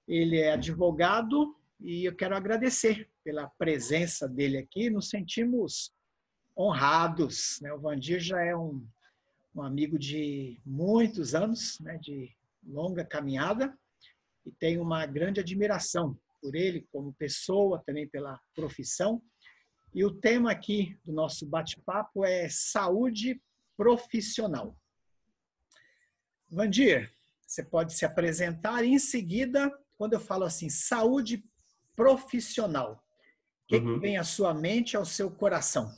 Ele é advogado e eu quero agradecer pela presença dele aqui. Nos sentimos honrados, né? O Wandir já é um amigo de muitos anos, né? De longa caminhada, e tenho uma grande admiração por ele como pessoa, também pela profissão. E o tema aqui do nosso bate-papo é saúde profissional. Wandir, você pode se apresentar e, em seguida, quando eu falo assim, saúde profissional, o que vem à sua mente, ao seu coração?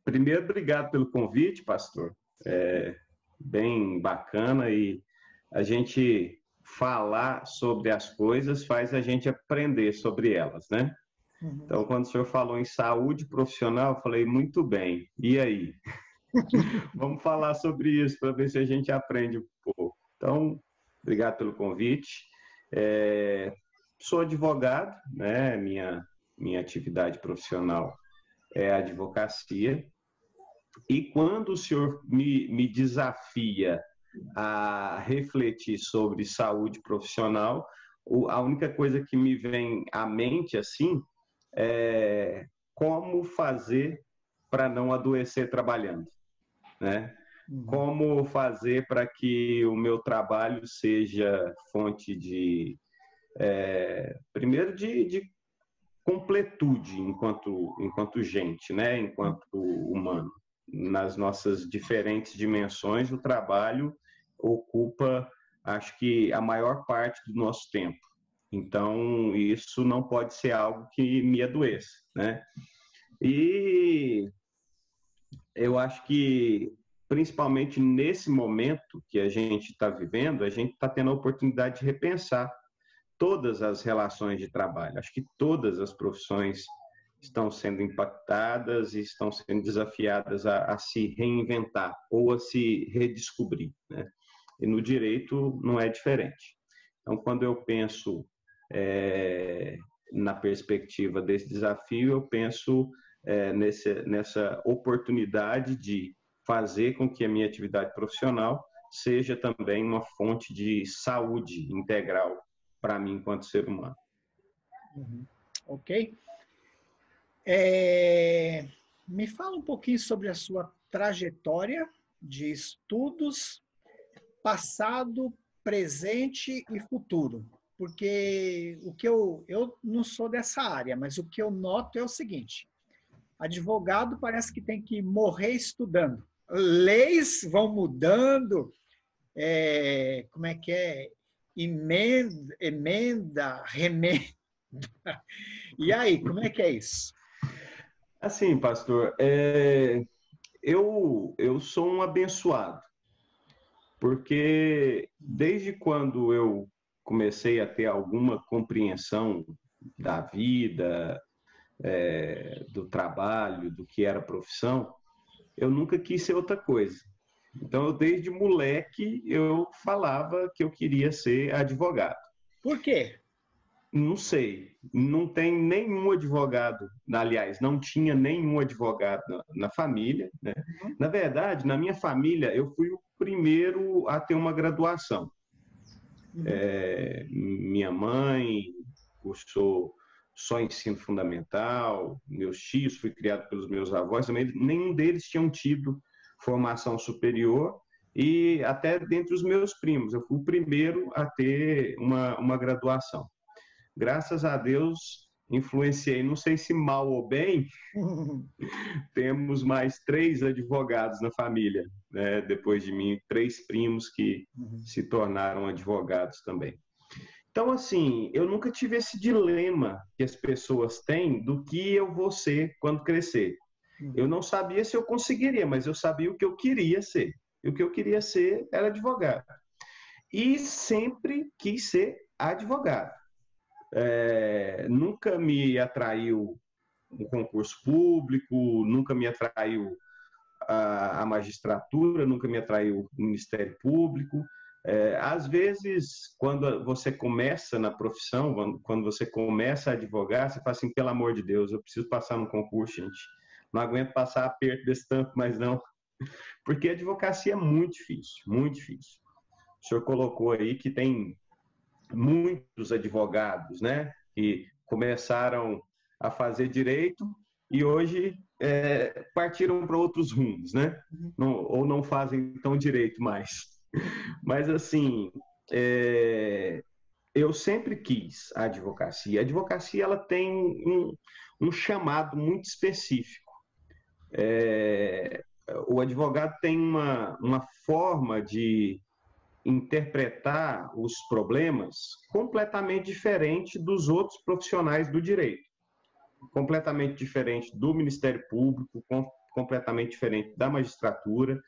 Primeiro, obrigado pelo convite, pastor. É bem bacana e a gente falar sobre as coisas faz a gente aprender sobre elas, né? Então, quando o senhor falou em saúde profissional, eu falei, muito bem, e aí? Vamos falar sobre isso para ver se a gente aprende um pouco. Então, obrigado pelo convite. Sou advogado, né? Minha atividade profissional é a advocacia. E quando o senhor me desafia a refletir sobre saúde profissional, a única coisa que me vem à mente assim é como fazer para não adoecer trabalhando, né? Como fazer para que o meu trabalho seja fonte de, primeiro, de completude enquanto gente, né? Enquanto humano. Nas nossas diferentes dimensões, o trabalho ocupa, acho que, a maior parte do nosso tempo. Então, isso não pode ser algo que me adoeça, né? E eu acho que, principalmente nesse momento que a gente está vivendo, a gente está tendo a oportunidade de repensar todas as relações de trabalho. Acho que todas as profissões estão sendo impactadas e estão sendo desafiadas a se reinventar ou a se redescobrir, né? E no direito não é diferente. Então, quando eu penso na perspectiva desse desafio, eu penso nessa oportunidade de fazer com que a minha atividade profissional seja também uma fonte de saúde integral para mim enquanto ser humano. Ok. Me fala um pouquinho sobre a sua trajetória de estudos, passado, presente e futuro. Porque o que eu não sou dessa área, mas o que eu noto é o seguinte: advogado parece que tem que morrer estudando. Leis vão mudando, como é que é? Emenda, remenda. E aí, como é que é isso? Assim, pastor, eu sou um abençoado, porque desde quando eu comecei a ter alguma compreensão da vida, do trabalho, do que era profissão, eu nunca quis ser outra coisa. Então, desde moleque, eu falava que eu queria ser advogado. Por quê? Não sei, não tem nenhum advogado, aliás, não tinha nenhum advogado na família, né? Na verdade, na minha família, eu fui o primeiro a ter uma graduação. Minha mãe cursou só ensino fundamental, meus tios, fui criado pelos meus avós, também nenhum deles tinham tido formação superior, e até dentre os meus primos, eu fui o primeiro a ter uma graduação. Graças a Deus, influenciei, não sei se mal ou bem, temos mais 3 advogados na família, né? Depois de mim, 3 primos que se tornaram advogados também. Então, assim, eu nunca tive esse dilema que as pessoas têm do que eu vou ser quando crescer. Eu não sabia se eu conseguiria, mas eu sabia o que eu queria ser. E o que eu queria ser era advogado. E sempre quis ser advogado. Nunca me atraiu o concurso público, nunca me atraiu a magistratura, nunca me atraiu o Ministério Público. Às vezes, quando você começa na profissão, quando você começa a advogar, você fala assim, pelo amor de Deus, eu preciso passar num concurso, gente. Não aguento passar aperto desse tanto, mas não. Porque a advocacia é muito difícil, muito difícil. O senhor colocou aí que tem muitos advogados, né, que começaram a fazer direito e hoje partiram para outros rumos, né? Ou não fazem tão direito mais. Mas, assim, eu sempre quis a advocacia. A advocacia ela tem um chamado muito específico. O advogado tem uma forma de interpretar os problemas completamente diferente dos outros profissionais do direito, completamente diferente do Ministério Público, completamente diferente da magistratura.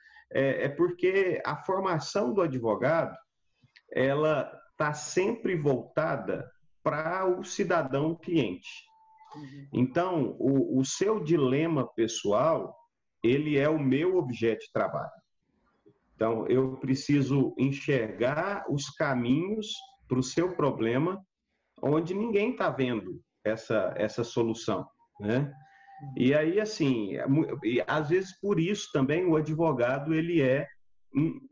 Porque a formação do advogado ela está sempre voltada para o cidadão cliente. Então, o seu dilema pessoal, ele é o meu objeto de trabalho. Então, eu preciso enxergar os caminhos para o seu problema onde ninguém está vendo essa solução, né? E aí, assim, às vezes por isso também o advogado ele é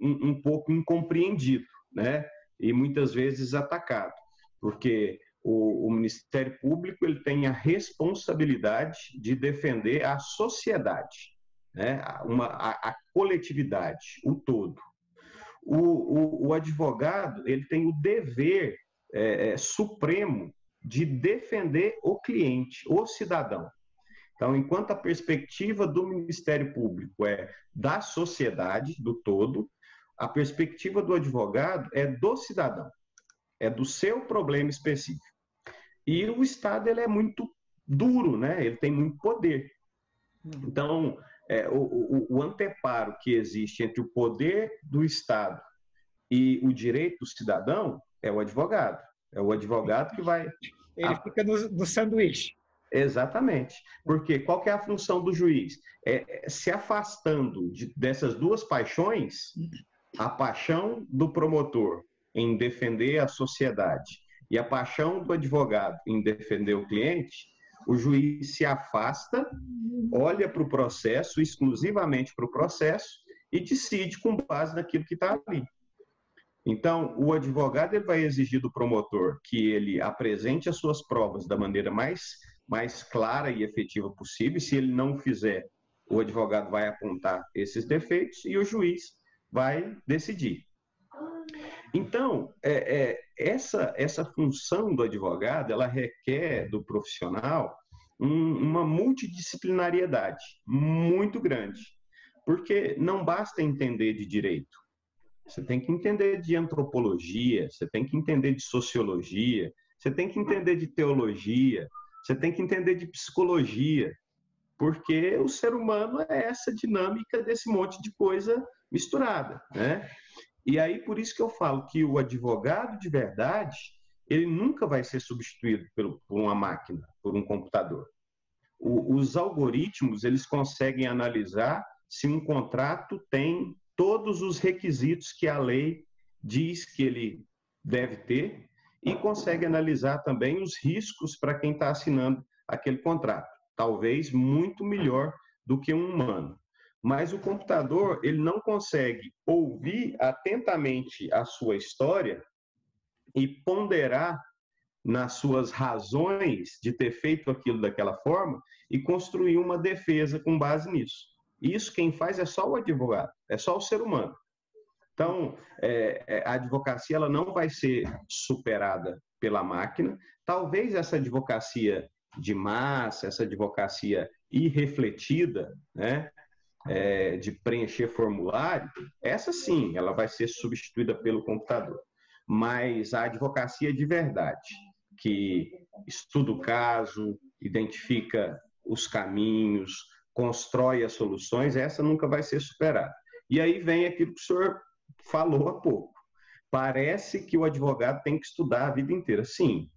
um pouco incompreendido, né? E muitas vezes atacado, porque o Ministério Público ele tem a responsabilidade de defender a sociedade, né? A coletividade, o todo. O advogado ele tem o dever supremo de defender o cliente, o cidadão. Então, enquanto a perspectiva do Ministério Público é da sociedade, do todo, a perspectiva do advogado é do cidadão, é do seu problema específico. E o Estado ele é muito duro, né? Ele tem muito poder. Então, o anteparo que existe entre o poder do Estado e o direito do cidadão é o advogado. É o advogado que vai... Ele fica no sanduíche. Exatamente. Porque qual que é a função do juiz? Se afastando dessas duas paixões, a paixão do promotor em defender a sociedade e a paixão do advogado em defender o cliente, o juiz se afasta, olha para o processo, exclusivamente para o processo, e decide com base naquilo que está ali. Então, o advogado ele vai exigir do promotor que ele apresente as suas provas da maneira mais clara e efetiva possível. Se ele não fizer, o advogado vai apontar esses defeitos e o juiz vai decidir. Então, essa função do advogado, ela requer do profissional uma multidisciplinariedade muito grande, porque não basta entender de direito. Você tem que entender de antropologia, você tem que entender de sociologia, você tem que entender de teologia, você tem que entender de psicologia, porque o ser humano é essa dinâmica desse monte de coisa misturada, né? E aí, por isso que eu falo que o advogado de verdade, ele nunca vai ser substituído por uma máquina, por um computador. Os algoritmos, eles conseguem analisar se um contrato tem todos os requisitos que a lei diz que ele deve ter e consegue analisar também os riscos para quem está assinando aquele contrato. Talvez muito melhor do que um humano. Mas o computador, ele não consegue ouvir atentamente a sua história e ponderar nas suas razões de ter feito aquilo daquela forma e construir uma defesa com base nisso. Isso quem faz é só o advogado, é só o ser humano. Então, a advocacia ela não vai ser superada pela máquina. Talvez essa advocacia de massa, essa advocacia irrefletida, né, de preencher formulário, essa sim, ela vai ser substituída pelo computador. Mas a advocacia de verdade, que estuda o caso, identifica os caminhos, constrói as soluções, essa nunca vai ser superada. E aí vem aquilo que o senhor falou há pouco. Parece que o advogado tem que estudar a vida inteira. Sim,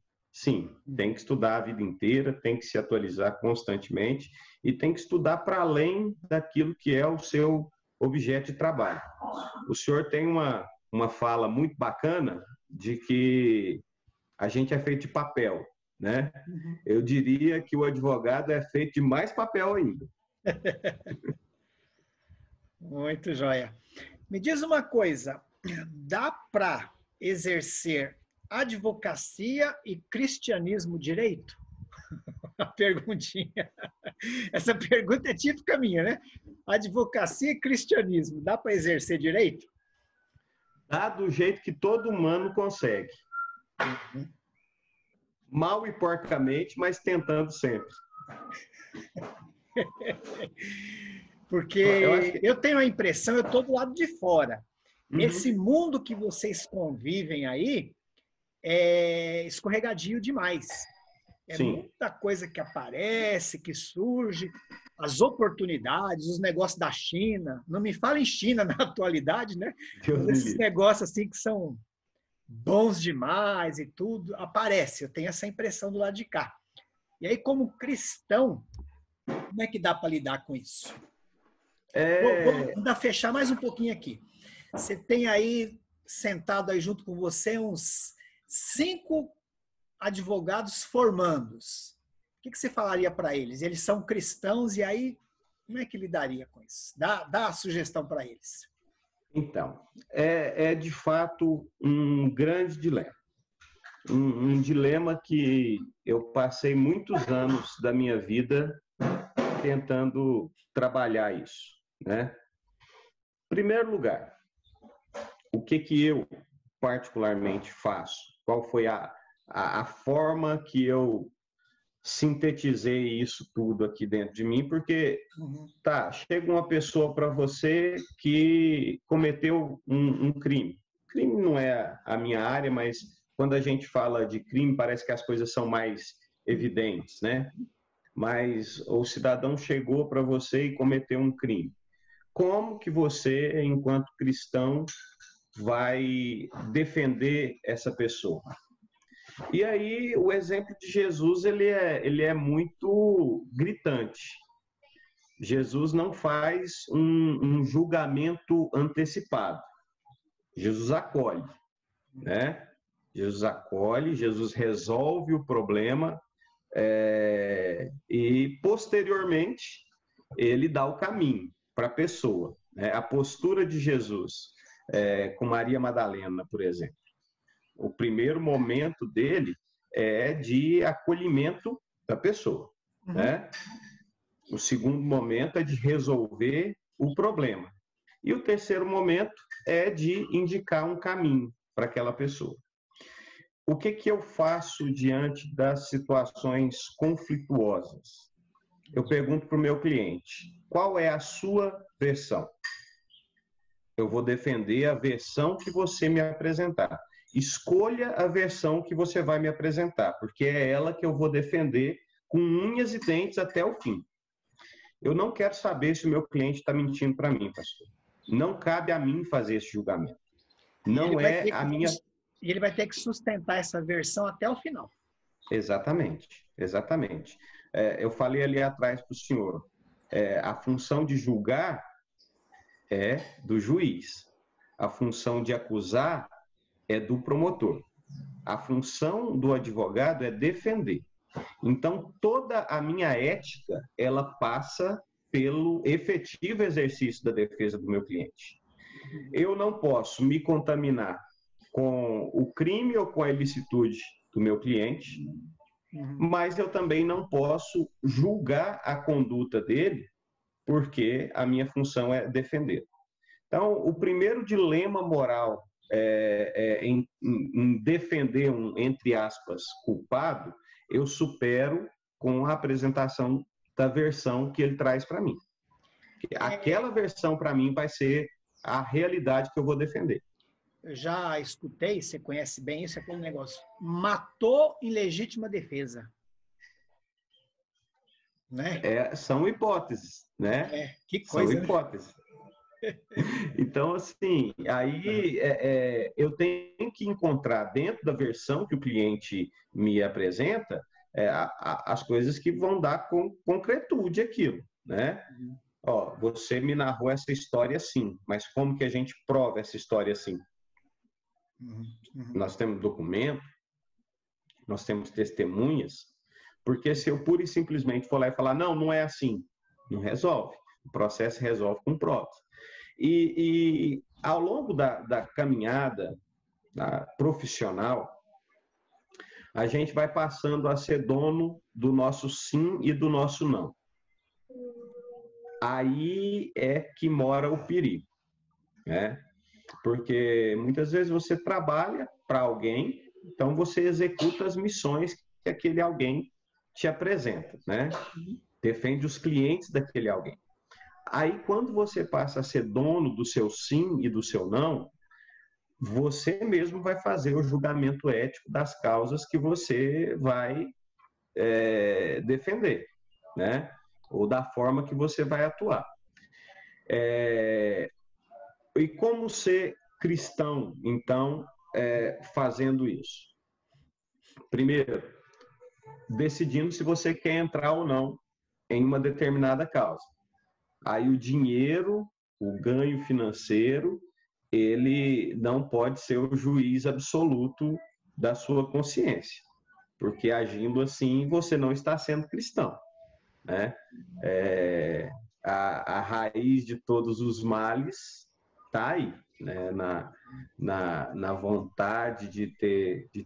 tem que estudar a vida inteira, tem que se atualizar constantemente e tem que estudar para além daquilo que é o seu objeto de trabalho. O senhor tem uma fala muito bacana de que a gente é feito de papel, né? Eu diria que o advogado é feito de mais papel ainda. Muito joia. Me diz uma coisa, dá para exercer advocacia e cristianismo direito? A perguntinha. Essa pergunta é típica minha, né? Advocacia e cristianismo, dá para exercer direito? Dá do jeito que todo humano consegue. Mal e porcamente, mas tentando sempre. Porque eu tenho a impressão, eu estou do lado de fora. Esse Uhum. mundo que vocês convivem aí é escorregadio demais. É Sim. muita coisa que aparece, que surge, as oportunidades, os negócios da China. Não me fala em China na atualidade, né? Deus Mas me esses livre. negócios assim que são bons demais e tudo, aparece. Eu tenho essa impressão do lado de cá. E aí, como cristão, como é que dá para lidar com isso? Vou É, ainda fechar mais um pouquinho aqui. Você tem aí, sentado aí junto com você, uns 5 advogados formandos. O que você falaria para eles? Eles são cristãos e aí, como é que lidaria com isso? Dá a sugestão para eles. então, é de fato um grande dilema. Um dilema que eu passei muitos anos da minha vida tentando trabalhar isso, né? Em primeiro lugar, o que eu particularmente faço? Qual foi a forma que eu sintetizei isso tudo aqui dentro de mim? Porque, tá, chega uma pessoa para você que cometeu um crime. Crime não é a minha área, mas quando a gente fala de crime, parece que as coisas são mais evidentes, né? Mas o cidadão chegou para você e cometeu um crime. Como que você, enquanto cristão, vai defender essa pessoa? E aí o exemplo de Jesus ele é muito gritante. Jesus não faz um julgamento antecipado. Jesus acolhe, né? Jesus acolhe, Jesus resolve o problema e posteriormente ele dá o caminho para a pessoa, né? A postura de Jesus com Maria Madalena, por exemplo. O primeiro momento dele é de acolhimento da pessoa, né? O segundo momento é de resolver o problema. E o terceiro momento é de indicar um caminho para aquela pessoa. O que eu faço diante das situações conflituosas? Eu pergunto para o meu cliente, qual é a sua versão? Eu vou defender a versão que você me apresentar. Escolha a versão que você vai me apresentar, porque é ela que eu vou defender com unhas e dentes até o fim. Eu não quero saber se o meu cliente está mentindo para mim, pastor. Não cabe a mim fazer esse julgamento. Não é a minha... E ele vai ter que sustentar essa versão até o final. Exatamente, exatamente. Eu falei ali atrás para o senhor, a função de julgar é do juiz. A função de acusar é do promotor. A função do advogado é defender. Então, toda a minha ética, ela passa pelo efetivo exercício da defesa do meu cliente. Eu não posso me contaminar com o crime ou com a ilicitude do meu cliente, mas eu também não posso julgar a conduta dele, porque a minha função é defender. Então, o primeiro dilema moral em defender um, entre aspas, culpado, eu supero com a apresentação da versão que ele traz para mim. Aquela versão, para mim, vai ser a realidade que eu vou defender. Eu já escutei, você conhece bem isso, aquele negócio. Matou em legítima defesa. Né? São hipóteses, né? Que São coisa, hipóteses. Então, assim, aí eu tenho que encontrar dentro da versão que o cliente me apresenta as coisas que vão dar concretude aquilo, né? Ó, você me narrou essa história assim, mas como que a gente prova essa história assim? Nós temos documento, nós temos testemunhas, porque se eu pura e simplesmente for lá e falar, não é assim, não resolve. O processo resolve com provas. E ao longo da caminhada profissional, a gente vai passando a ser dono do nosso sim e do nosso não. Aí é que mora o perigo, né? Porque muitas vezes você trabalha para alguém, então você executa as missões que aquele alguém te apresenta, né? Defende os clientes daquele alguém. Aí, quando você passa a ser dono do seu sim e do seu não, você mesmo vai fazer o julgamento ético das causas que você vai defender, né? Ou da forma que você vai atuar. E como ser cristão, então, fazendo isso? Primeiro, decidindo se você quer entrar ou não em uma determinada causa. Aí o dinheiro, o ganho financeiro, ele não pode ser o juiz absoluto da sua consciência, porque agindo assim você não está sendo cristão, né? A raiz de todos os males está aí, né? Na vontade de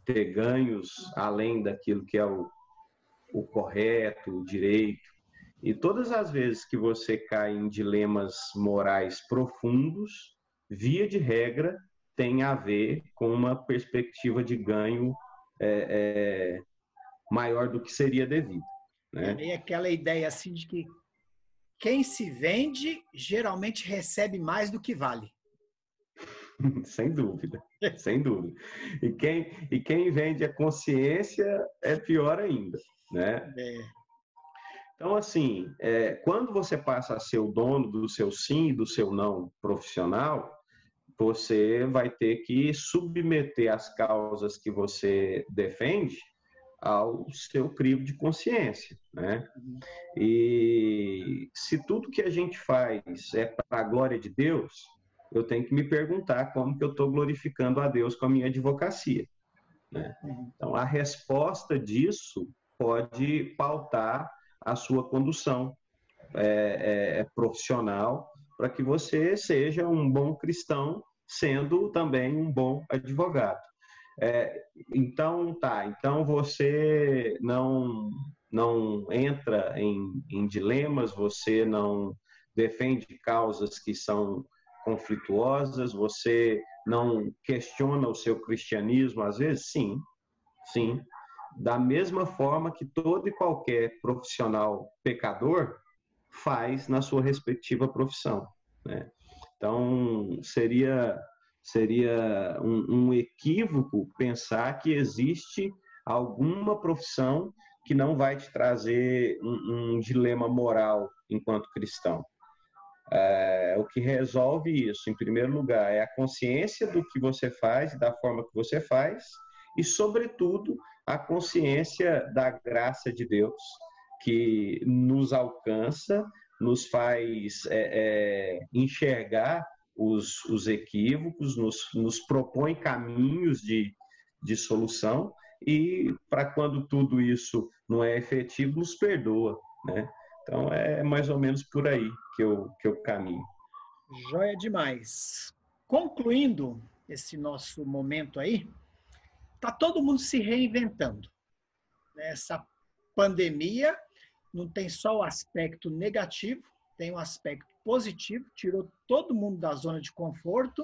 ter ganhos além daquilo que é o correto, o direito. E todas as vezes que você cai em dilemas morais profundos, via de regra, tem a ver com uma perspectiva de ganho maior do que seria devido, né? E aquela ideia assim de que quem se vende geralmente recebe mais do que vale. Sem dúvida, sem dúvida. E quem vende a consciência é pior ainda, né? Então, assim, quando você passa a ser o dono do seu sim e do seu não profissional, você vai ter que submeter as causas que você defende ao seu crivo de consciência, né? E se tudo que a gente faz é para a glória de Deus, eu tenho que me perguntar como que eu estou glorificando a Deus com a minha advocacia, né? Então, a resposta disso pode pautar a sua condução profissional para que você seja um bom cristão, sendo também um bom advogado. Então você não entra em dilemas, você não defende causas que são conflituosas, você não questiona o seu cristianismo, às vezes, sim, da mesma forma que todo e qualquer profissional pecador faz na sua respectiva profissão, né? Então, seria um equívoco pensar que existe alguma profissão que não vai te trazer um dilema moral enquanto cristão. O que resolve isso, em primeiro lugar, é a consciência do que você faz e da forma que você faz, e, sobretudo, a consciência da graça de Deus, que nos alcança, nos faz enxergar os equívocos, nos propõe caminhos de solução, e, para quando tudo isso não é efetivo, nos perdoa, né? Então, é mais ou menos por aí que eu caminho. Joia demais. Concluindo esse nosso momento aí, tá todo mundo se reinventando. Essa pandemia não tem só o aspecto negativo, tem um aspecto positivo, tirou todo mundo da zona de conforto,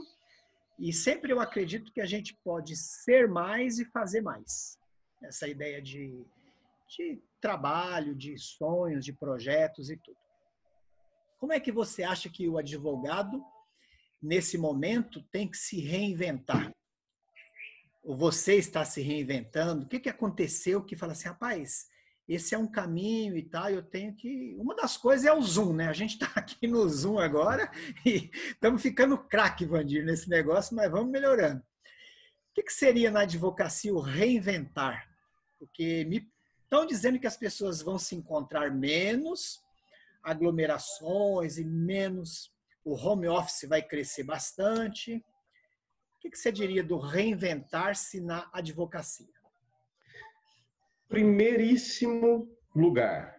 e sempre eu acredito que a gente pode ser mais e fazer mais. Essa ideia de trabalho, de sonhos, de projetos e tudo. Como é que você acha que o advogado, nesse momento, tem que se reinventar? Ou você está se reinventando? O que aconteceu que fala assim, rapaz, esse é um caminho e tal, eu tenho que... Uma das coisas é o Zoom, né? A gente está aqui no Zoom agora e estamos ficando craque, Vandir, nesse negócio, mas vamos melhorando. O que seria na advocacia o reinventar? Porque me estão dizendo que as pessoas vão se encontrar menos, aglomerações e menos, o home office vai crescer bastante. O que você diria do reinventar-se na advocacia? Primeiríssimo lugar,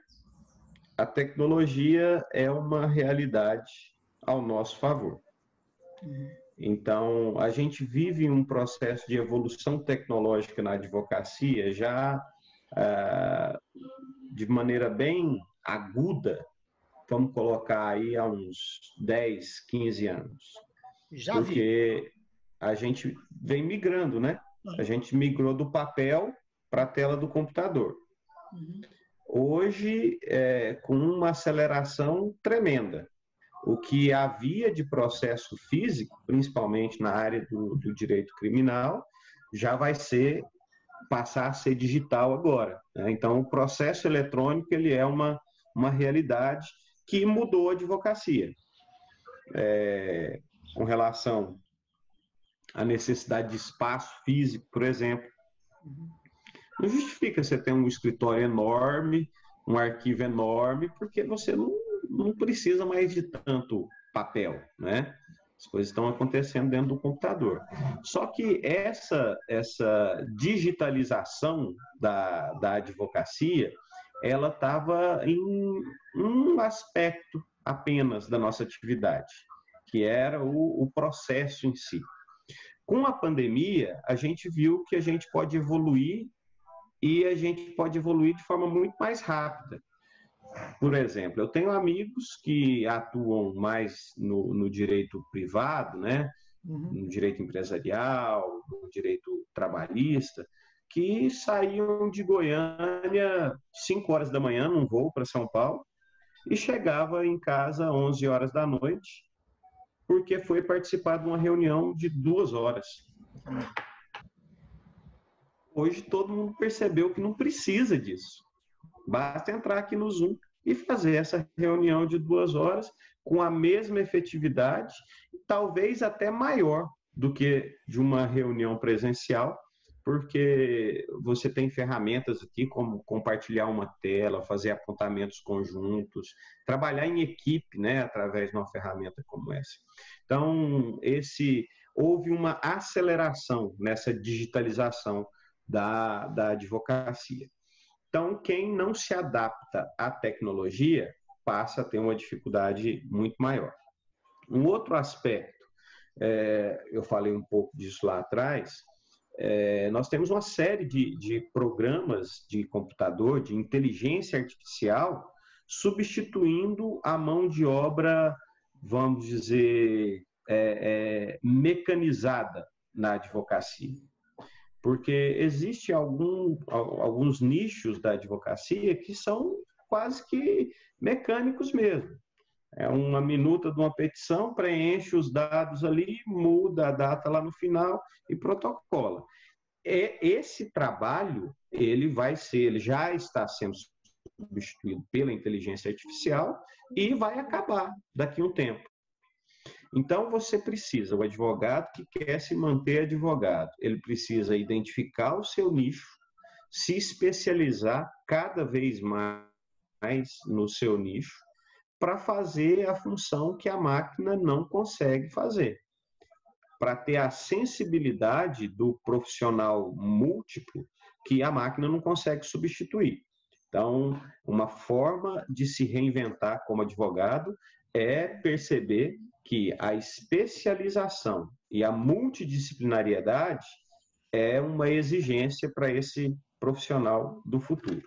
a tecnologia é uma realidade ao nosso favor. Então, a gente vive um processo de evolução tecnológica na advocacia já de maneira bem aguda, vamos colocar aí há uns 10, 15 anos. Já vi. Porque a gente vem migrando, né? A gente migrou do papel para a tela do computador. Hoje, com uma aceleração tremenda. O que havia de processo físico, principalmente na área do direito criminal, já vai passar a ser digital agora, né? Então, o processo eletrônico ele é uma realidade que mudou a advocacia. Com relação à necessidade de espaço físico, por exemplo. Não justifica você ter um escritório enorme, um arquivo enorme, porque você não precisa mais de tanto papel, né? As coisas estão acontecendo dentro do computador. Só que essa digitalização da advocacia, ela estava em um aspecto apenas da nossa atividade, que era o processo em si. Com a pandemia, a gente viu que a gente pode evoluir e a gente pode evoluir de forma muito mais rápida. Por exemplo, eu tenho amigos que atuam mais no direito privado, né? No direito empresarial, no direito trabalhista, que saíam de Goiânia 5 horas da manhã num voo para São Paulo e chegava em casa 11 horas da noite, porque foi participar de uma reunião de 2 horas. Hoje todo mundo percebeu que não precisa disso. Basta entrar aqui no Zoom e fazer essa reunião de 2 horas com a mesma efetividade, talvez até maior do que de uma reunião presencial, porque você tem ferramentas aqui como compartilhar uma tela, fazer apontamentos conjuntos, trabalhar em equipe, né, através de uma ferramenta como essa. Então, houve uma aceleração nessa digitalização da advocacia. Então, quem não se adapta à tecnologia passa a ter uma dificuldade muito maior. Um outro aspecto, eu falei um pouco disso lá atrás, nós temos uma série de programas de computador, de inteligência artificial, substituindo a mão de obra, vamos dizer, mecanizada na advocacia. Porque existem alguns nichos da advocacia que são quase que mecânicos mesmo. É uma minuta de uma petição, preenche os dados ali, muda a data lá no final e protocola. Esse trabalho, ele já está sendo substituído pela inteligência artificial e vai acabar daqui a um tempo. Então, o advogado que quer se manter advogado, ele precisa identificar o seu nicho, se especializar cada vez mais no seu nicho, para fazer a função que a máquina não consegue fazer. Para ter a sensibilidade do profissional múltiplo que a máquina não consegue substituir. Então, uma forma de se reinventar como advogado é perceber que a especialização e a multidisciplinariedade é uma exigência para esse profissional do futuro.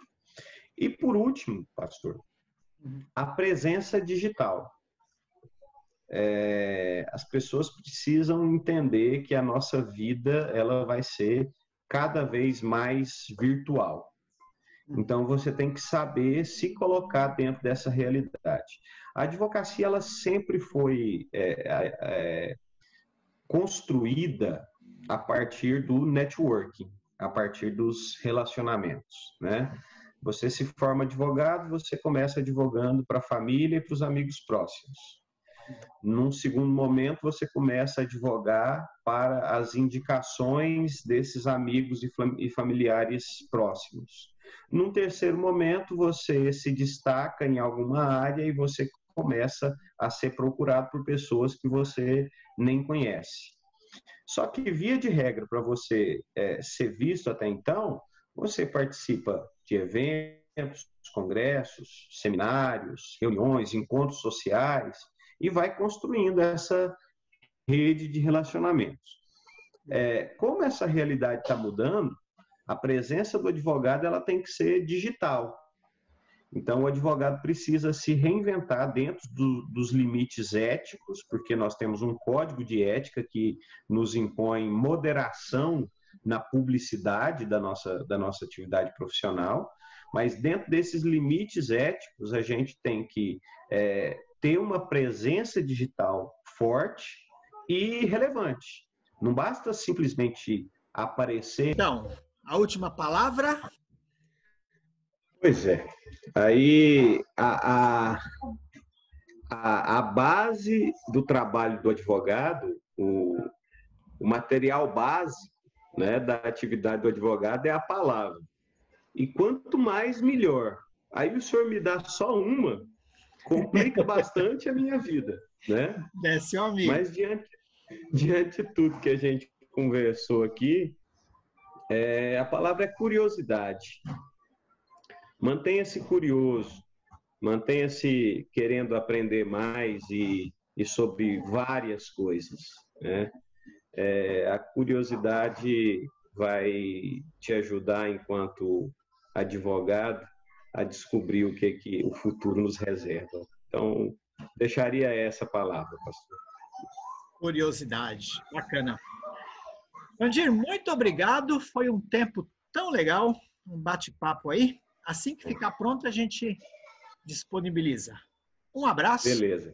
E, por último, pastor, a presença digital. As pessoas precisam entender que a nossa vida ela vai ser cada vez mais virtual. Então, você tem que saber se colocar dentro dessa realidade. A advocacia ela sempre foi construída a partir do networking, a partir dos relacionamentos, né? Você se forma advogado, você começa advogando para a família e para os amigos próximos. Num segundo momento, você começa a advogar para as indicações desses amigos e familiares próximos. Num terceiro momento, você se destaca em alguma área e você começa a ser procurado por pessoas que você nem conhece. Só que, via de regra, para você ser visto até então, você participa de eventos, congressos, seminários, reuniões, encontros sociais, e vai construindo essa rede de relacionamentos. Como essa realidade está mudando, a presença do advogado ela tem que ser digital. Então, o advogado precisa se reinventar dentro dos limites éticos, porque nós temos um código de ética que nos impõe moderação na publicidade da nossa atividade profissional, mas dentro desses limites éticos, a gente tem que ter uma presença digital forte e relevante. Não basta simplesmente aparecer. Então, a última palavra. Pois é. Aí a base do trabalho do advogado, o material base, né, da atividade do advogado é a palavra. E quanto mais, melhor. Aí o senhor me dá só uma, complica bastante a minha vida, né? Seu amigo. Mas diante de tudo que a gente conversou aqui, a palavra é curiosidade. Mantenha-se curioso, mantenha-se querendo aprender mais e sobre várias coisas, né? A curiosidade vai te ajudar, enquanto advogado, a descobrir o que o futuro nos reserva. Então, deixaria essa palavra, pastor. Curiosidade, bacana. Vandir, muito obrigado, foi um tempo tão legal, um bate-papo aí. Assim que ficar pronto, a gente disponibiliza. Um abraço. Beleza.